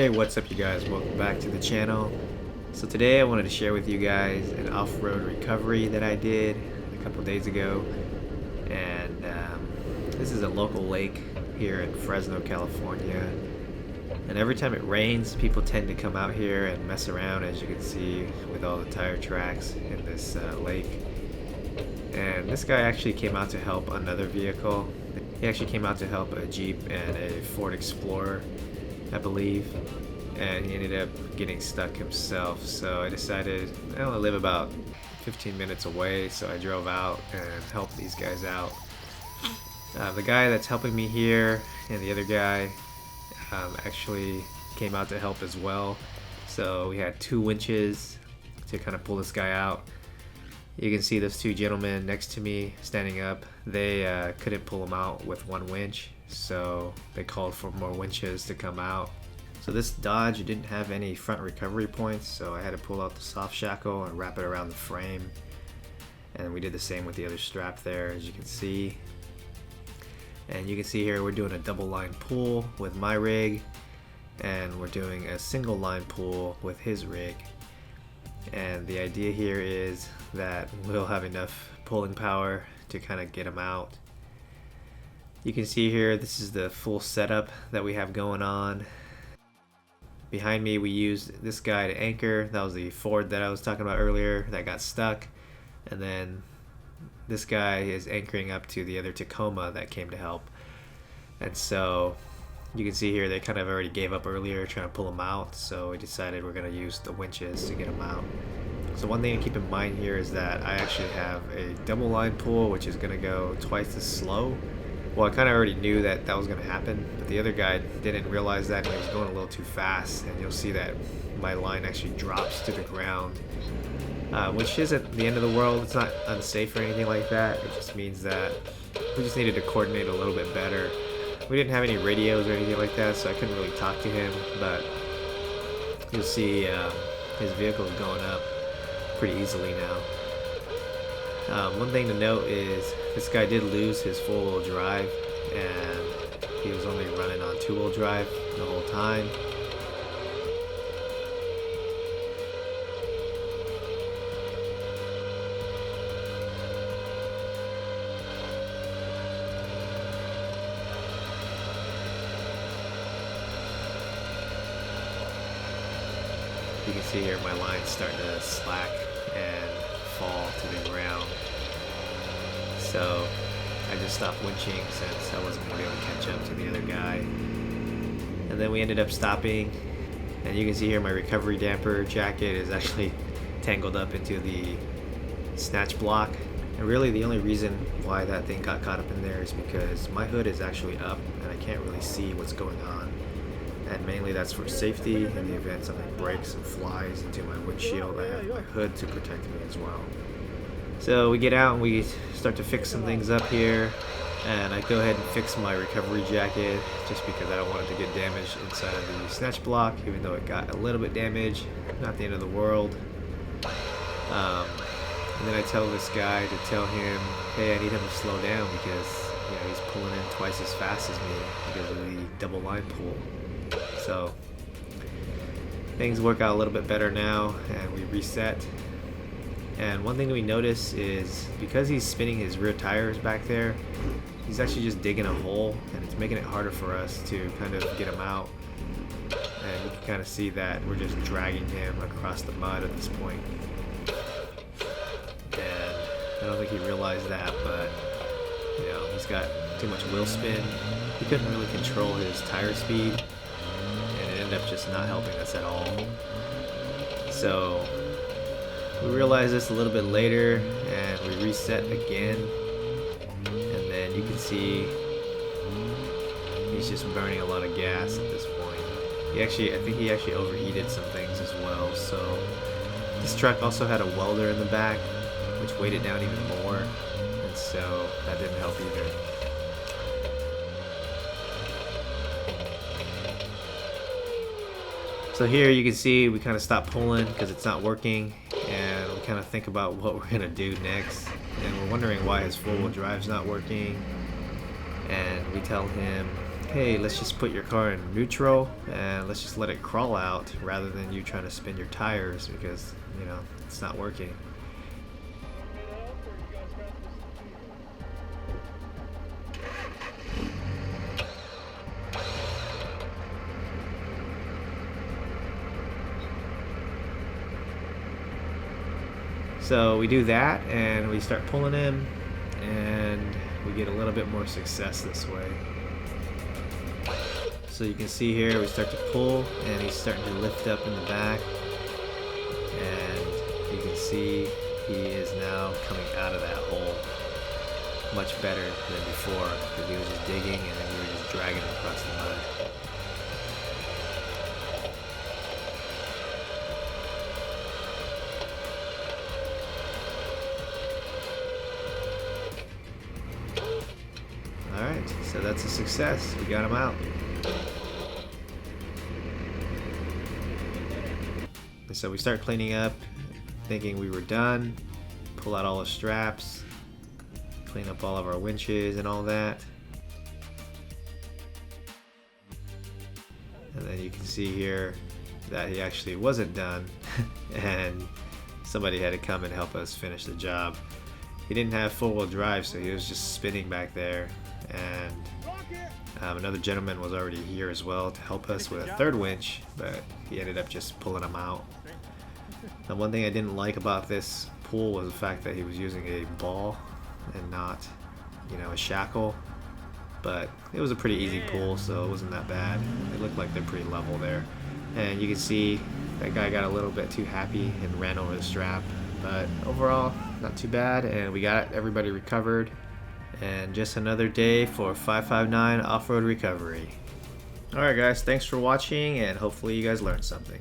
Hey, what's up you guys? Welcome back to the channel. So today I wanted to share with you guys an off-road recovery that I did a couple days ago. And this is a local lake here in Fresno, California. And every time it rains, people tend to come out here and mess around, as you can see with all the tire tracks in this lake. And this guy actually came out to help another vehicle. He actually came out to help a Jeep and a Ford Explorer, I believe, and he ended up getting stuck himself. So I decided I only live about 15 minutes away, so I drove out and helped these guys out. The guy that's helping me here and the other guy actually came out to help as well. So we had two winches to kind of pull this guy out. You can see those two gentlemen next to me standing up. They couldn't pull him out with one winch, so they called for more winches to come out. So this Dodge didn't have any front recovery points, so I had to pull out the soft shackle and wrap it around the frame. And we did the same with the other strap there, as you can see. And you can see here we're doing a double line pull with my rig, and we're doing a single line pull with his rig. And the idea here is that we'll have enough pulling power to kind of get them out. You can see here this is the full setup that we have going on. Behind me we used this guy to anchor. That was the Ford that I was talking about earlier that got stuck. And then this guy is anchoring up to the other Tacoma that came to help. And so you can see here they kind of already gave up earlier trying to pull them out, so we decided we're going to use the winches to get them out. So one thing to keep in mind here is that I actually have a double line pull, which is going to go twice as slow. Well, I kind of already knew that that was going to happen, but the other guy didn't realize that, and he was going a little too fast, and you'll see that my line actually drops to the ground, which isn't the end of the world. It's not unsafe or anything like that. It just means that we just needed to coordinate a little bit better. We didn't have any radios or anything like that, so I couldn't really talk to him, but you'll see his vehicle is going up pretty easily now. One thing to note is this guy did lose his four-wheel drive, and he was only running on two-wheel drive the whole time. You can see here my line's starting to slack and fall to the ground. So I just stopped winching since I wasn't going to be able to catch up to the other guy. And then we ended up stopping, and you can see here my recovery damper jacket is actually tangled up into the snatch block. And really the only reason why that thing got caught up in there is because my hood is actually up and I can't really see what's going on. And mainly that's for safety. In the event something breaks and flies into my windshield, I have my hood to protect me as well. So we get out and we start to fix some things up here, and I go ahead and fix my recovery jacket just because I don't want it to get damaged inside of the snatch block, even though it got a little bit damaged. Not the end of the world. And then I tell this guy to tell him, hey, I need him to slow down because he's pulling in twice as fast as me because of the double line pull. So things work out a little bit better now, and we reset. And one thing we notice is because he's spinning his rear tires back there, he's actually just digging a hole, and it's making it harder for us to kind of get him out. And you can kind of see that we're just dragging him across the mud at this point. And I don't think he realized that, but he's got too much wheel spin. He couldn't really control his tire speed, and it ended up just not helping us at all. So we realized this a little bit later, and we reset again, and then you can see he's just burning a lot of gas at this point. I think he actually overheated some things as well. So this truck also had a welder in the back, which weighed it down even more, and so that didn't help either. So here you can see we kind of stop pulling because it's not working, and we kind of think about what we're going to do next. And we're wondering why his four-wheel drive's not working. And we tell him, hey, let's just put your car in neutral and let's just let it crawl out rather than you trying to spin your tires because, you know, it's not working. So we do that and we start pulling him and we get a little bit more success this way. So you can see here we start to pull and he's starting to lift up in the back, and you can see he is now coming out of that hole much better than before because he was just digging and then we were just dragging him across the mud. Alright, so that's a success. We got him out. So we start cleaning up, thinking we were done. Pull out all the straps, clean up all of our winches and all that. And then you can see here that he actually wasn't done and somebody had to come and help us finish the job. He didn't have four-wheel drive, so he was just spinning back there, and another gentleman was already here as well to help us with a third winch, but he ended up just pulling him out. And one thing I didn't like about this pull was the fact that he was using a ball and not, you know, a shackle. But it was a pretty easy pull, so it wasn't that bad. It looked like they're pretty level there. And you can see that guy got a little bit too happy and ran over the strap. But overall, not too bad, and we got everybody recovered. And just another day for 559 Off-Road Recovery. Alright guys, thanks for watching, and hopefully you guys learned something.